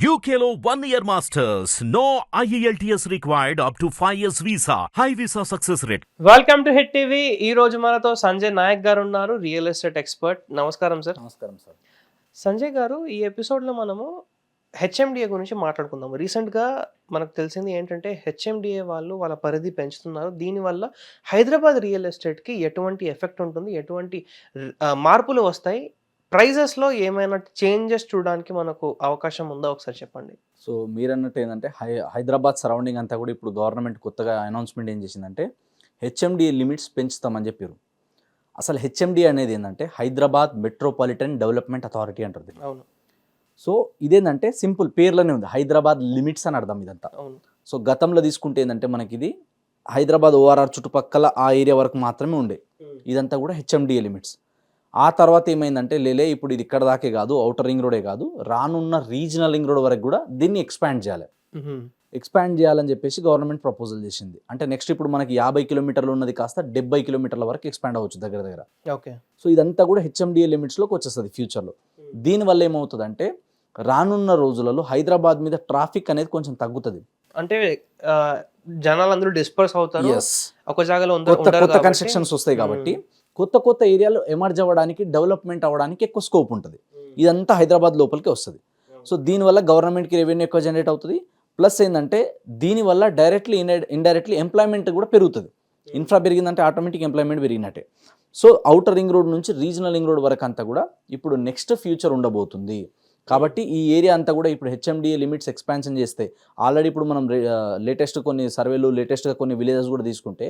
UKLO 1 year masters. No IELTS required up to 5 years visa. High visa success rate. Welcome to hit TV. ఈ రోజు మనతో సంజయ్ నాయక్ గారు ఉన్నారు, real estate expert. నమస్కారం sir. నమస్కారం sir. Sanjay గారు, ఈ ఎపిసోడ్లో మనము హెచ్ఎండిఏ గురించి మాట్లాడుకుందాము. రీసెంట్గా మనకు తెలిసింది ఏంటంటే హెచ్ఎండిఏ వాళ్ళు వాళ్ళ పరిధి పెంచుతున్నారు. దీనివల్ల హైదరాబాద్ రియల్ ఎస్టేట్కి ఎటువంటి ఎఫెక్ట్ ఉంటుంది, ఎటువంటి మార్పులు వస్తాయి, ప్రైజెస్లో ఏమైనా చేంజెస్ చూడడానికి మనకు అవకాశం ఉందా, ఒకసారి చెప్పండి. సో మీరు అన్నట్టు ఏంటంటే హైదరాబాద్ సరౌండింగ్ అంతా కూడా ఇప్పుడు గవర్నమెంట్ కొత్తగా అనౌన్స్మెంట్ ఏం చేసిందంటే హెచ్ఎండిఏ లిమిట్స్ పెంచుతామని చెప్పారు. అసలు హెచ్ఎండిఏ అనేది ఏంటంటే హైదరాబాద్ మెట్రోపాలిటన్ డెవలప్మెంట్ అథారిటీ అంటారు. అవును. సో ఇదేంటంటే సింపుల్ పేర్లోనే ఉంది, హైదరాబాద్ లిమిట్స్ అని అర్థం ఇదంతా. అవును. సో గతంలో తీసుకుంటే ఏంటంటే మనకి ఇది హైదరాబాద్ ఓఆర్ఆర్ చుట్టుపక్కల ఆ ఏరియా వరకు మాత్రమే ఉండే. ఇదంతా కూడా హెచ్ఎండిఏ లిమిట్స్. ఆ తర్వాత ఏమైందంటే ఇప్పుడు ఇది ఇక్కడ దాకే కాదు, ఔటర్ రింగ్ రోడే కాదు, రానున్న రీజనల్ రింగ్ రోడ్ వరకు కూడా దీన్ని ఎక్స్పాండ్ చేయాలని చెప్పేసి గవర్నమెంట్ ప్రపోజల్ చేసింది. అంటే నెక్స్ట్ ఇప్పుడు మనకి 50 కిలోమీటర్లు ఉన్నది కాస్త 70 కిలోమీటర్ల వరకు ఎక్స్పాండ్ అవ్వచ్చు దగ్గర. ఓకే. సో ఇదంతా కూడా హెచ్ఎండిఏ లిమిట్స్లోకి వచ్చేస్తుంది ఫ్యూచర్లో. దీనివల్ల ఏమవుతుందంటే రానున్న రోజులలో హైదరాబాద్ మీద ట్రాఫిక్ అనేది కొంచెం తగ్గుతుంది. అంటే జనాలందరూ డిస్పర్స్ అవుతారు, ఒక జాగాలో కొత్త కన్స్ట్రక్షన్స్ వస్తాయి కాబట్టి కొత్త ఏరియాలో ఎమర్జ్ అవ్వడానికి, డెవలప్మెంట్ అవ్వడానికి ఎక్కువ స్కోప్ ఉంటుంది. ఇదంతా హైదరాబాద్ లోపలికి వస్తుంది. సో దీనివల్ల గవర్నమెంట్కి రెవెన్యూ ఎక్కువ జనరేట్ అవుతుంది. ప్లస్ ఏంటంటే దీనివల్ల డైరెక్ట్లీ ఇండైరెక్ట్లీ ఎంప్లాయ్మెంట్ కూడా పెరుగుతుంది. ఇన్ఫ్రా పెరిగిందంటే ఆటోమేటిక్ ఎంప్లాయ్మెంట్ పెరిగినట్టే. సో ఔటర్ రింగ్ రోడ్ నుంచి రీజనల్ రింగ్ రోడ్ వరకు అంతా కూడా ఇప్పుడు నెక్స్ట్ ఫ్యూచర్ ఉండబోతుంది. కాబట్టి ఈ ఏరియా అంతా కూడా ఇప్పుడు హెచ్ఎండిఏ లిమిట్స్ ఎక్స్పాన్షన్ చేస్తే ఆల్రెడీ ఇప్పుడు మనం లేటెస్ట్ కొన్ని సర్వేలు, లేటెస్ట్గా కొన్ని విలేజెస్ కూడా తీసుకుంటే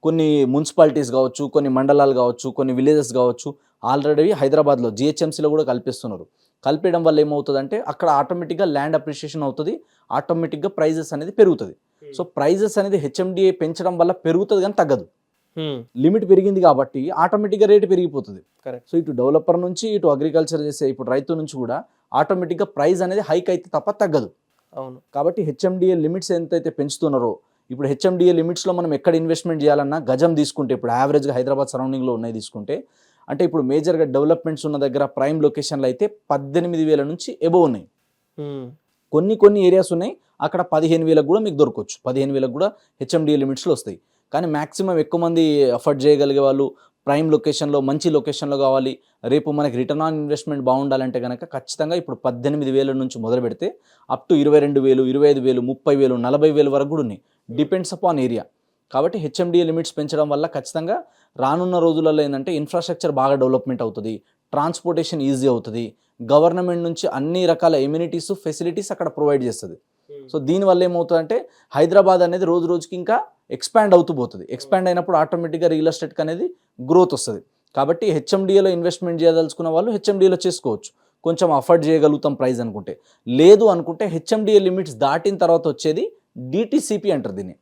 కొన్ని మున్సిపాలిటీస్ కావచ్చు, కొన్ని మండలాలు కావచ్చు, కొన్ని విలేజెస్ కావచ్చు ఆల్రెడీ హైదరాబాద్లో జిహెచ్ఎంసీలో కూడా కల్పిస్తున్నారు. కలిపేయడం వల్ల ఏమవుతుందంటే అక్కడ ఆటోమేటిక్గా ల్యాండ్ అప్రిషియేషన్ అవుతుంది, ఆటోమేటిక్గా ప్రైజెస్ అనేది పెరుగుతుంది. సో ప్రైజెస్ అనేది హెచ్ఎండిఏ పెంచడం వల్ల పెరుగుతుంది కానీ తగ్గదు. లిమిట్ పెరిగింది కాబట్టి ఆటోమేటిక్గా రేటు పెరిగిపోతుంది. సో ఇటు డెవలపర్ నుంచి, ఇటు అగ్రికల్చర్ చేసే ఇప్పుడు రైతు నుంచి కూడా ఆటోమేటిక్గా ప్రైస్ అనేది హైక్ అయితే తప్ప తగ్గదు. అవును. కాబట్టి హెచ్ఎండిఏ లిమిట్స్ ఎంతైతే పెంచుతున్నారో ఇప్పుడు హెచ్ఎండిఏ లిమిట్స్లో మనం ఎక్కడ ఇన్వెస్ట్మెంట్ చేయాలన్నా గజం తీసుకుంటే ఇప్పుడు యావరేజ్గా హైదరాబాద్ సరౌండింగ్లో ఉన్నాయి తీసుకుంటే, అంటే ఇప్పుడు మేజర్గా డెవలప్మెంట్స్ ఉన్న దగ్గర ప్రైమ్ లొకేషన్లు అయితే 18,000 నుంచి ఎబోవ్ ఉన్నాయి. కొన్ని ఏరియాస్ ఉన్నాయి అక్కడ 15,000 కూడా మీకు దొరకవచ్చు. 15,000 కూడా హెచ్ఎండిఏ లిమిట్స్లో వస్తాయి. కానీ మ్యాక్సిమం ఎక్కువ మంది అఫోర్డ్ చేయగలిగే వాళ్ళు ప్రైమ్ లొకేషన్లో, మంచి లొకేషన్లో కావాలి, రేపు మనకి రిటర్న్ ఆన్ ఇన్వెస్ట్మెంట్ బాగుండాలంటే కనుక ఖచ్చితంగా ఇప్పుడు 18,000 నుంచి మొదలు పెడితే అప్ టు 22,000, 25,000, 30,000, 40,000 వరకు కూడా ఉన్నాయి. Depends upon area. కాబట్టి హెచ్ఎండిఏ లిమిట్స్ పెంచడం వల్ల ఖచ్చితంగా రానున్న రోజులలో ఏంటంటే ఇన్ఫ్రాస్ట్రక్చర్ బాగా డెవలప్మెంట్ అవుతుంది, ట్రాన్స్పోర్టేషన్ ఈజీ అవుతుంది, గవర్నమెంట్ నుంచి అన్ని రకాల ఎమ్యూనిటీస్, ఫెసిలిటీస్ అక్కడ ప్రొవైడ్ చేస్తుంది. సో దీనివల్ల ఏమవుతుందంటే హైదరాబాద్ అనేది రోజు రోజుకి ఇంకా ఎక్స్పాండ్ అవుతూ పోతుంది. ఎక్స్పాండ్ అయినప్పుడు ఆటోమేటిక్గా రియల్ ఎస్టేట్కి అనేది గ్రోత్ వస్తుంది. కాబట్టి హెచ్ఎండిఏలో ఇన్వెస్ట్మెంట్ చేయదలుచుకున్న వాళ్ళు హెచ్ఎండిఏలో చేసుకోవచ్చు, కొంచెం అఫోర్డ్ చేయగలుగుతాం ప్రైస్ అనుకుంటే. లేదు అనుకుంటే హెచ్ఎండిఏ లిమిట్స్ దాటిన తర్వాత వచ్చేది డిటిసిపి అంటారు, దీన్ని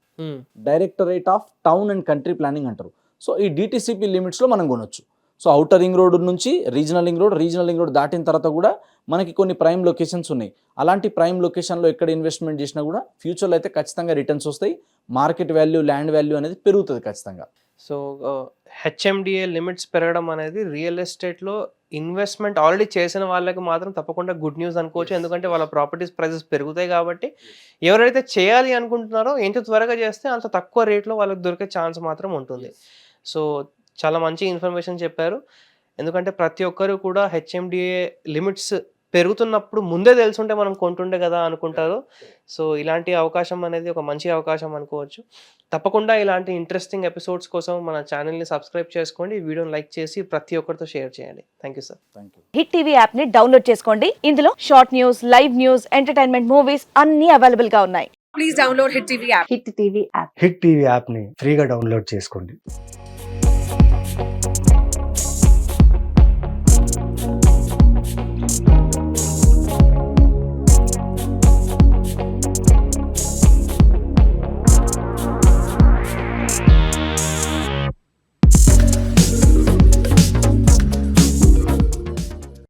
directorate of town and country planning అంటారు. సో ఈ డిటిసిపి లిమిట్స్లో మనం కొనొచ్చు. సో ఔటర్ రింగ్ రోడ్ నుంచి రీజనల్ రింగ్ రోడ్ దాటిన తర్వాత కూడా మనకి కొన్ని ప్రైమ్ లొకేషన్స్ ఉన్నాయి. అలాంటి ప్రైమ్ లొకేషన్లో ఎక్కడ ఇన్వెస్ట్మెంట్ చేసినా కూడా ఫ్యూచర్లో అయితే ఖచ్చితంగా రిటర్న్స్ వస్తాయి, మార్కెట్ వాల్యూ, ల్యాండ్ వాల్యూ అనేది పెరుగుతుంది ఖచ్చితంగా. సో హెచ్ఎండిఏ లిమిట్స్ పెరగడం అనేది రియల్ ఎస్టేట్లో ఇన్వెస్ట్మెంట్ ఆల్రెడీ చేసిన వాళ్ళకి మాత్రం తప్పకుండా గుడ్ న్యూస్ అనుకోవచ్చు. ఎందుకంటే వాళ్ళ ప్రాపర్టీస్ ప్రైసెస్ పెరుగుతాయి కాబట్టి ఎవరైతే చేయాలి అనుకుంటున్నారో ఎంత త్వరగా చేస్తే అంత తక్కువ రేట్లో వాళ్ళకి దొరికే ఛాన్స్ మాత్రం ఉంటుంది. సో చాలా మంచి ఇన్ఫర్మేషన్ చెప్పారు. ఎందుకంటే ప్రతి ఒక్కరు కూడా హెచ్ఎండిఏ లిమిట్స్ పెరుగుతున్నప్పుడు ముందే తెలుసుంటే మనం కొంటుండే కదా అనుకుంటారు. సో ఇలాంటి అవకాశం అనేది ఒక మంచి అవకాశం అనుకోవచ్చు. తప్పకుండా ఇలాంటి ఇంట్రెస్టింగ్ ఎపిసోడ్స్ కోసం మన ఛానల్ని సబ్స్క్రైబ్ చేసుకోండి, ఈ వీడియోని లైక్ చేసి ప్రతి ఒక్కరితో షేర్ చేయండి. Thank you sir. Thank you. Hit TV app ని డౌన్లోడ్ చేసుకోండి. ఇందులో short news, live news, entertainment movies అన్ని అవైలబుల్ గా ఉన్నాయి. Please download hit TV app. Hit TV app ని ఫ్రీగా డౌన్లోడ్ చేసుకోండి.